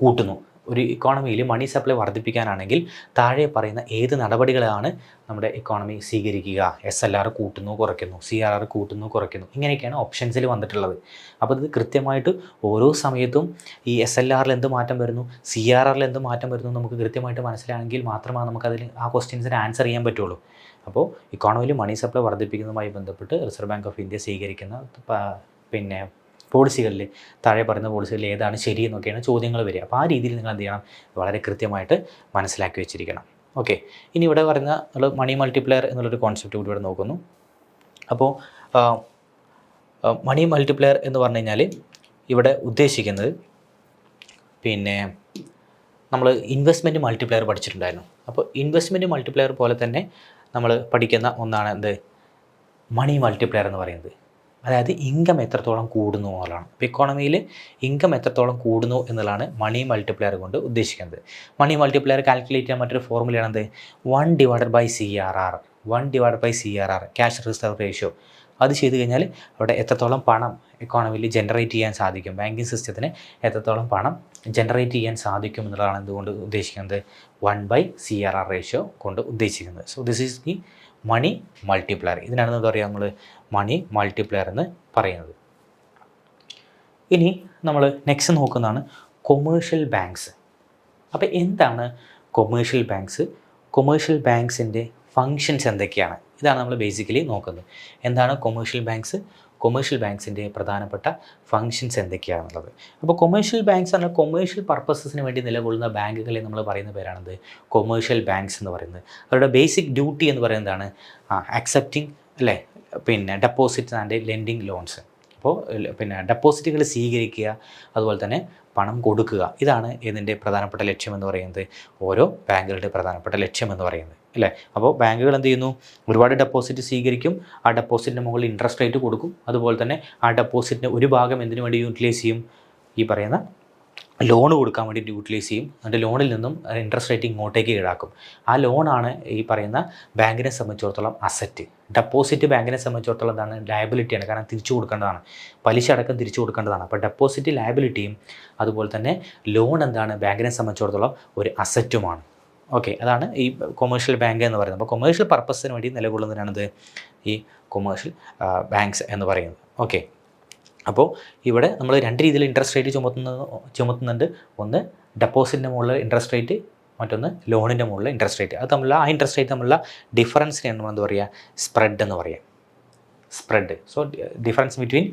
കൂട്ടുന്നു. ഒരു ഇക്കോണമിയിൽ മണി സപ്ലൈ വർദ്ധിപ്പിക്കാനാണെങ്കിൽ താഴെ പറയുന്ന ഏത് നടപടികളാണ് നമ്മുടെ ഇക്കോണമി സ്വീകരിക്കുക, SLR കൂട്ടുന്നു കുറയ്ക്കുന്നു, CRR കൂട്ടുന്നു കുറയ്ക്കുന്നു, ഇങ്ങനെയൊക്കെയാണ് ഓപ്ഷൻസിൽ വന്നിട്ടുള്ളത്. അപ്പോൾ ഇത് കൃത്യമായിട്ട് ഓരോ സമയത്തും ഈ SLRൽ എന്ത് മാറ്റം വരുന്നു, CRRൽ എന്ത് മാറ്റം വരുന്നു നമുക്ക് കൃത്യമായിട്ട് മനസ്സിലാണെങ്കിൽ മാത്രമാണ് നമുക്കതിൽ ആ ക്വസ്റ്റ്യൻസിന് ആൻസർ ചെയ്യാൻ പറ്റുള്ളൂ. അപ്പോൾ ഇക്കോണമിയിൽ മണി സപ്ലൈ വർദ്ധിപ്പിക്കുന്നതുമായി ബന്ധപ്പെട്ട് റിസർവ് ബാങ്ക് ഓഫ് ഇന്ത്യ സ്വീകരിക്കുന്ന പോളിസികളിൽ താഴെ പറയുന്ന പോളിസികളിൽ ഏതാണ് ശരി എന്നൊക്കെയാണ് ചോദ്യങ്ങൾ വരിക. അപ്പോൾ ആ രീതിയിൽ നിങ്ങൾ എന്ത് ചെയ്യണം, വളരെ കൃത്യമായിട്ട് മനസ്സിലാക്കി വെച്ചിരിക്കണം. ഓക്കെ, ഇനി ഇവിടെ പറയുന്ന നമ്മൾ മണി മൾട്ടിപ്ലയർ എന്നുള്ളൊരു കോൺസെപ്റ്റ് കൂടി ഇവിടെ നോക്കുന്നു. അപ്പോൾ മണി മൾട്ടിപ്ലയർ എന്ന് പറഞ്ഞു കഴിഞ്ഞാൽ ഇവിടെ ഉദ്ദേശിക്കുന്നത് നമ്മൾ ഇൻവെസ്റ്റ്മെൻറ്റ് മൾട്ടിപ്ലയർ പഠിച്ചിട്ടുണ്ടായിരുന്നു. അപ്പോൾ ഇൻവെസ്റ്റ്മെൻറ്റ് മൾട്ടിപ്ലയർ പോലെ തന്നെ നമ്മൾ പഠിക്കുന്ന ഒന്നാണ് എന്ത്, മണി മൾട്ടിപ്ലയർ എന്ന് പറയുന്നത്. അതായത് ഇൻകം എത്രത്തോളം കൂടുന്നു എന്നുള്ളതാണ്. ഇപ്പോൾ ഇക്കോണമിയിൽ ഇൻകം എത്രത്തോളം കൂടുന്നു എന്നുള്ളതാണ് മണി മൾട്ടിപ്ലയർ കൊണ്ട് ഉദ്ദേശിക്കുന്നത്. മണി മൾട്ടിപ്ലയർ കാൽക്കുലേറ്റ് ചെയ്യാൻ മറ്റൊരു ഫോർമുലയാണെന്ത്, 1/CRR, 1/CRR, cash reserve ratio. അത് ചെയ്ത് കഴിഞ്ഞാൽ അവിടെ എത്രത്തോളം പണം ഇക്കോണമിയിൽ ജനറേറ്റ് ചെയ്യാൻ സാധിക്കും, ബാങ്കിങ് സിസ്റ്റത്തിന് എത്രത്തോളം പണം ജനറേറ്റ് ചെയ്യാൻ സാധിക്കും എന്നുള്ളതാണ് എന്തുകൊണ്ട് ഉദ്ദേശിക്കുന്നത്, 1/CRR റേഷ്യോ കൊണ്ട് ഉദ്ദേശിക്കുന്നത്. So this is the money multiplier. ഇതിനാണ് എന്താ പറയുക, നമ്മൾ മണി മൾട്ടിപ്ലയർ എന്ന് പറയുന്നത്. ഇനി നമ്മൾ നെക്സ്റ്റ് നോക്കുന്നതാണ് കൊമേഴ്ഷ്യൽ ബാങ്ക്സ്. അപ്പോൾ എന്താണ് കൊമേഴ്ഷ്യൽ ബാങ്ക്സ്, കൊമേഴ്ഷ്യൽ ബാങ്ക്സിൻ്റെ ഫങ്ഷൻസ് എന്തൊക്കെയാണ്, ഇതാണ് നമ്മൾ ബേസിക്കലി നോക്കുന്നത്. എന്താണ് കൊമേഴ്ഷ്യൽ ബാങ്ക്സ്, കൊമേഴ്ഷ്യൽ ബാങ്ക്സിൻ്റെ പ്രധാനപ്പെട്ട ഫങ്ഷൻസ് എന്തൊക്കെയാണെന്നുള്ളത്. അപ്പോൾ കൊമേഴ്ഷ്യൽ ബാങ്ക്സ് പറഞ്ഞാൽ കൊമേഴ്ഷ്യൽ പർപ്പസസിന് വേണ്ടി നിലകൊള്ളുന്ന ബാങ്കുകളെ നമ്മൾ പറയുന്ന പേരാണത് കൊമേഴ്ഷ്യൽ ബാങ്ക്സ് എന്ന് പറയുന്നത്. അവരുടെ ബേസിക് ഡ്യൂട്ടി എന്ന് പറയുന്നതാണ് accepting deposits and lending loans. അപ്പോൾ ഡെപ്പോസിറ്റുകൾ സ്വീകരിക്കുക, അതുപോലെ തന്നെ പണം കൊടുക്കുക. ഇതാണ് ഇതിൻ്റെ പ്രധാനപ്പെട്ട ലക്ഷ്യമെന്ന് പറയുന്നത്, ഓരോ ബാങ്കുകളുടെ പ്രധാനപ്പെട്ട ലക്ഷ്യമെന്ന് പറയുന്നത് അല്ലേ. അപ്പോൾ ബാങ്കുകൾ എന്ത് ചെയ്യുന്നു, ഒരുപാട് ഡെപ്പോസിറ്റ് സ്വീകരിക്കും, ആ ഡെപ്പോസിറ്റിൻ്റെ മുകളിൽ ഇൻട്രസ്റ്റ് റേറ്റ് കൊടുക്കും. അതുപോലെ തന്നെ ആ ഡെപ്പോസിറ്റിൻ്റെ ഒരു ഭാഗം എന്തിനു വേണ്ടി യൂട്ടിലൈസ് ചെയ്യും, ഈ പറയുന്ന ലോൺ കൊടുക്കാൻ വേണ്ടി യൂട്ടിലൈസ് ചെയ്യും. എന്നിട്ട് ലോണിൽ നിന്നും ഇൻട്രസ്റ്റ് റേറ്റ് ഇങ്ങോട്ടേക്ക് ഈടാക്കും. ആ ലോണാണ് ഈ പറയുന്ന ബാങ്കിനെ സംബന്ധിച്ചിടത്തോളം അസറ്റ്. ഡെപ്പോസിറ്റ് ബാങ്കിനെ സംബന്ധിച്ചിടത്തോളം എന്താണ്, ലയബിലിറ്റിയാണ്. കാരണം തിരിച്ചു കൊടുക്കേണ്ടതാണ്, പലിശ അടക്കം തിരിച്ചു കൊടുക്കേണ്ടതാണ്. അപ്പോൾ ഡെപ്പോസിറ്റ് ലയബിലിറ്റിയും അതുപോലെ തന്നെ ലോൺ എന്താണ്, ബാങ്കിനെ സംബന്ധിച്ചിടത്തോളം ഒരു അസറ്റുമാണ്. ഓക്കെ, അതാണ് ഈ കൊമേഴ്ഷ്യൽ ബാങ്ക് എന്ന് പറയുന്നത്. അപ്പോൾ കൊമേഴ്ഷ്യൽ പർപ്പസിന് വേണ്ടി നിലകൊള്ളുന്നതിനാണിത് ഈ കൊമേഴ്ഷ്യൽ ബാങ്ക്സ് എന്ന് പറയുന്നത്. ഓക്കെ, അപ്പോൾ ഇവിടെ നമ്മൾ രണ്ട് രീതിയിൽ ഇൻട്രസ്റ്റ് റേറ്റ് ചുമത്തുന്നുണ്ട്. ഒന്ന് ഡെപ്പോസിറ്റിൻ്റെ മുകളിൽ ഇൻട്രസ്റ്റ് റേറ്റ്, മറ്റൊന്ന് ലോണിൻ്റെ മുകളിൽ ഇൻട്രസ്റ്റ് റേറ്റ്. അത് തമ്മിലുള്ള ആ ഇൻട്രസ്റ്റ് റേറ്റ് തമ്മിലുള്ള ഡിഫറൻസിനെയാണ് നമ്മൾ എന്താ പറയുക, സ്പ്രെഡ് എന്ന് പറയുക. Spread. So difference between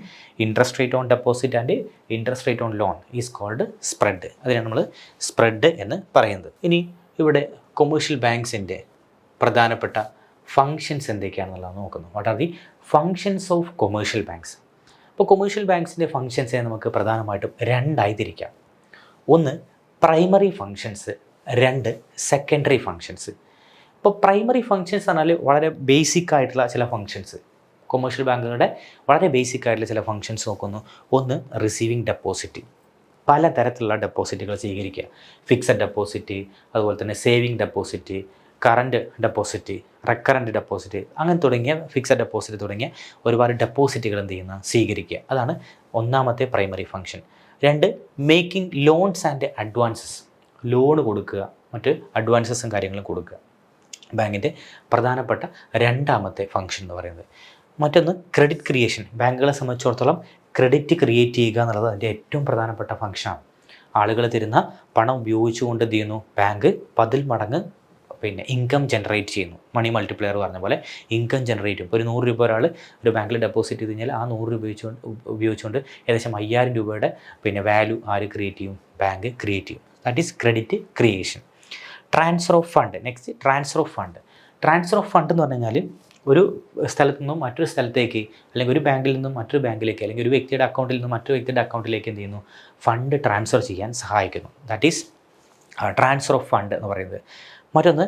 interest rate on deposit and interest rate on loan is called spread. അതിനാണ് നമ്മൾ സ്പ്രെഡ് എന്ന് പറയുന്നത്. ഇനി ഇവിടെ കൊമേഴ്ഷ്യൽ ബാങ്ക്സിൻ്റെ പ്രധാനപ്പെട്ട ഫങ്ഷൻസ് എന്തൊക്കെയാണെന്നുള്ളത് നോക്കുന്നു. What are the functions of commercial banks? അപ്പോൾ കൊമേഴ്ഷ്യൽ ബാങ്ക്സിൻ്റെ ഫങ്ഷൻസിനെ നമുക്ക് പ്രധാനമായിട്ടും രണ്ടായി തിരിക്കാം. ഒന്ന് പ്രൈമറി ഫങ്ഷൻസ്, രണ്ട് സെക്കൻഡറി ഫങ്ഷൻസ്. ഇപ്പോൾ പ്രൈമറി ഫങ്ഷൻസ് പറഞ്ഞാൽ വളരെ ബേസിക് ആയിട്ടുള്ള ചില ഫങ്ഷൻസ്, കൊമേഴ്ഷ്യൽ ബാങ്കുകളുടെ വളരെ ബേസിക് ആയിട്ടുള്ള ചില ഫങ്ഷൻസ് നോക്കുന്നു. ഒന്ന് റിസീവിങ് ഡെപ്പോസിറ്റ്, പലതരത്തിലുള്ള ഡെപ്പോസിറ്റുകൾ സ്വീകരിക്കുക. ഫിക്സഡ് ഡെപ്പോസിറ്റ്, അതുപോലെ തന്നെ saving deposit, current deposit, recurrent deposit, അങ്ങനെ തുടങ്ങിയ ഫിക്സഡ് ഡെപ്പോസിറ്റ് തുടങ്ങിയ ഒരുപാട് ഡെപ്പോസിറ്റുകൾ എന്ത് ചെയ്യുന്ന സ്വീകരിക്കുക. അതാണ് ഒന്നാമത്തെ പ്രൈമറി ഫങ്ഷൻ. രണ്ട് making loans and advances, loan കൊടുക്കുക, മറ്റ് അഡ്വാൻസസും കാര്യങ്ങളും കൊടുക്കുക. ബാങ്കിൻ്റെ പ്രധാനപ്പെട്ട രണ്ടാമത്തെ ഫങ്ഷൻ എന്ന് പറയുന്നത്. മറ്റൊന്ന് ക്രെഡിറ്റ് ക്രിയേഷൻ. ബാങ്കുകളെ സംബന്ധിച്ചിടത്തോളം ക്രെഡിറ്റ് ക്രിയേറ്റ് ചെയ്യുക എന്നുള്ളത് അതിൻ്റെ ഏറ്റവും പ്രധാനപ്പെട്ട ഫങ്ഷനാണ്. ആളുകൾ തരുന്ന പണം ഉപയോഗിച്ചുകൊണ്ട് എന്ത് ചെയ്യുന്നു, ബാങ്ക് 10 മടങ്ങ് ഇൻകം ജനറേറ്റ് ചെയ്യുന്നു. മണി മൾട്ടിപ്ലയർ പറഞ്ഞ പോലെ ഇൻകം ജനറേറ്റ് ചെയ്യും. ഇപ്പോൾ ഒരു 100 രൂപ ഒരാൾ ഒരു ബാങ്കിൽ ഡെപ്പോസിറ്റ് ചെയ്ത് കഴിഞ്ഞാൽ ആ 100 രൂപ ഉപയോഗിച്ചുകൊണ്ട് ഏകദേശം 5000 രൂപയുടെ വാല്യൂ ആര് ക്രിയേറ്റ് ചെയ്യും, ബാങ്ക് ക്രിയേറ്റ് ചെയ്യും. That is credit creation. Transfer of fund. Next transfer of fund. Transfer of fund എന്ന് പറഞ്ഞു കഴിഞ്ഞാൽ ഒരു സ്ഥലത്തു നിന്നും മറ്റൊരു സ്ഥലത്തേക്ക്, അല്ലെങ്കിൽ ഒരു ബാങ്കിൽ നിന്നും മറ്റൊരു ബാങ്കിലേക്ക്, അല്ലെങ്കിൽ ഒരു വ്യക്തിയുടെ അക്കൗണ്ടിൽ നിന്നും മറ്റൊരു വ്യക്തിയുടെ അക്കൗണ്ടിലേക്ക് എന്ത് ചെയ്യുന്നു, ഫണ്ട് ട്രാൻസ്ഫർ ചെയ്യാൻ സഹായിക്കുന്നു. That is transfer of fund എന്ന് പറയുന്നത്. മറ്റൊന്ന്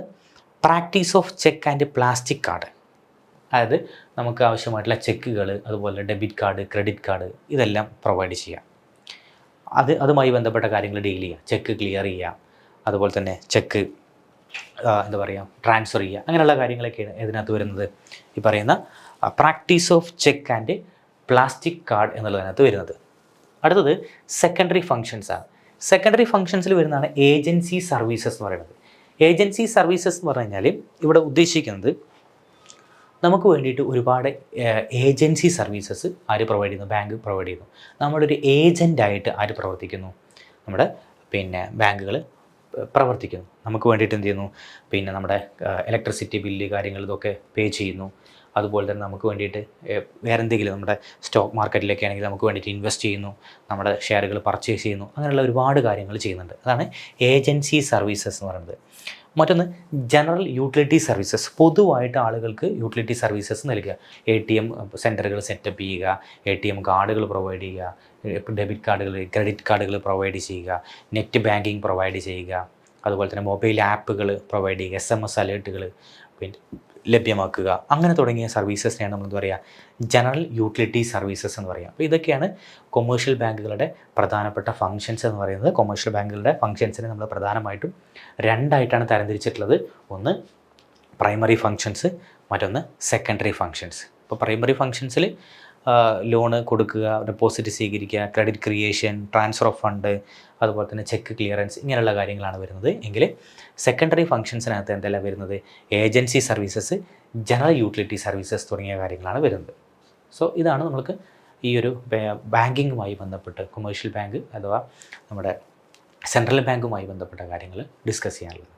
practice of cheque and plastic card. അതായത് നമുക്ക് ആവശ്യമായിട്ടുള്ള ചെക്കുകൾ, അതുപോലെ ഡെബിറ്റ് കാർഡ്, ക്രെഡിറ്റ് കാർഡ്, ഇതെല്ലാം പ്രൊവൈഡ് ചെയ്യാം. അതുമായി ബന്ധപ്പെട്ട കാര്യങ്ങൾ ഡീൽ ചെയ്യുക. ചെക്ക് ക്ലിയർ ചെയ്യുക, അതുപോലെ തന്നെ ചെക്ക് ട്രാൻസ്ഫർ ചെയ്യുക, അങ്ങനെയുള്ള കാര്യങ്ങളൊക്കെയാണ് ഇതിനകത്ത് വരുന്നത്. ഈ പറയുന്ന practice of cheque and plastic card എന്നുള്ളതിനകത്ത് വരുന്നത്. അടുത്തത് സെക്കൻഡറി ഫങ്ഷൻസാണ്. സെക്കൻഡറി ഫങ്ഷൻസിൽ വരുന്നതാണ് ഏജൻസി സർവീസസ് എന്ന് പറയുന്നത്. ഏജൻസി സർവീസസ് എന്ന് പറഞ്ഞു കഴിഞ്ഞാൽ ഇവിടെ ഉദ്ദേശിക്കുന്നത് നമുക്ക് വേണ്ടിയിട്ട് ഒരുപാട് ഏജൻസി സർവീസസ് ആര് പ്രൊവൈഡ് ചെയ്യുന്നു, ബാങ്ക് പ്രൊവൈഡ് ചെയ്യുന്നു. നമ്മുടെ ഒരു ഏജൻ്റായിട്ട് ആര് പ്രവർത്തിക്കുന്നു, നമ്മുടെ ബാങ്കുകൾ പ്രവർത്തിക്കുന്നു. നമുക്ക് വേണ്ടിയിട്ട് എന്ത് ചെയ്യുന്നു, നമ്മുടെ ഇലക്ട്രിസിറ്റി ബില്ല് കാര്യങ്ങൾ ഇതൊക്കെ പേ ചെയ്യുന്നു. അതുപോലെ തന്നെ നമുക്ക് വേണ്ടിയിട്ട് വേറെ എന്തെങ്കിലും നമ്മുടെ സ്റ്റോക്ക് മാർക്കറ്റിലൊക്കെ ആണെങ്കിൽ നമുക്ക് വേണ്ടിയിട്ട് ഇൻവെസ്റ്റ് ചെയ്യുന്നു, നമ്മുടെ ഷെയറുകൾ പർച്ചേസ് ചെയ്യുന്നു, അങ്ങനെയുള്ള ഒരുപാട് കാര്യങ്ങൾ ചെയ്യുന്നുണ്ട്. അതാണ് ഏജൻസി സർവീസസ് എന്ന് പറയുന്നത്. മറ്റൊന്ന് ജനറൽ യൂട്ടിലിറ്റി സർവീസസ്. പൊതുവായിട്ട് ആളുകൾക്ക് യൂട്ടിലിറ്റി സർവീസസ് നൽകുക. ATM സെൻറ്ററുകൾ സെറ്റപ്പ് ചെയ്യുക, ATM കാർഡുകൾ പ്രൊവൈഡ് ചെയ്യുക, ഡെബിറ്റ് കാർഡുകൾ, ക്രെഡിറ്റ് കാർഡുകൾ പ്രൊവൈഡ് ചെയ്യുക, നെറ്റ് ബാങ്കിങ് പ്രൊവൈഡ് ചെയ്യുക, അതുപോലെ തന്നെ മൊബൈൽ ആപ്പുകൾ പ്രൊവൈഡ് ചെയ്യുക, SMS അലേർട്ടുകൾ ലഭ്യമാക്കുക, അങ്ങനെ തുടങ്ങിയ സർവീസസിനെയാണ് നമ്മൾ എന്താ പറയുക, ജനറൽ യൂട്ടിലിറ്റി സർവീസസ് എന്ന് പറയുക. അപ്പോൾ ഇതൊക്കെയാണ് കൊമേഴ്ഷ്യൽ ബാങ്കുകളുടെ പ്രധാനപ്പെട്ട ഫങ്ഷൻസ് എന്ന് പറയുന്നത്. കൊമേഴ്ഷ്യൽ ബാങ്കുകളുടെ ഫങ്ഷൻസിനെ നമ്മൾ പ്രധാനമായിട്ടും രണ്ടായിട്ടാണ് തരംതിരിച്ചിട്ടുള്ളത്. ഒന്ന് പ്രൈമറി ഫങ്ഷൻസ്, മറ്റൊന്ന് സെക്കൻഡറി ഫങ്ഷൻസ്. ഇപ്പോൾ പ്രൈമറി ഫങ്ഷൻസിൽ ലോണ് കൊടുക്കുക, ഡെപ്പോസിറ്റ് സ്വീകരിക്കുക, credit creation, transfer of fund, അതുപോലെ തന്നെ ചെക്ക് ക്ലിയറൻസ്, ഇങ്ങനെയുള്ള കാര്യങ്ങളാണ് വരുന്നത്. എങ്കിൽ സെക്കൻഡറി ഫങ്ഷൻസിനകത്ത് എന്തെല്ലാം വരുന്നത്, agency services, general utility services തുടങ്ങിയ കാര്യങ്ങളാണ് വരുന്നത്. സോ ഇതാണ് നമ്മൾക്ക് ഈ ഒരു ബാങ്കിങ്ങുമായി ബന്ധപ്പെട്ട് കൊമേഴ്ഷ്യൽ ബാങ്ക് അഥവാ നമ്മുടെ സെൻട്രൽ ബാങ്കുമായി ബന്ധപ്പെട്ട കാര്യങ്ങൾ ഡിസ്കസ് ചെയ്യാനുള്ളത്.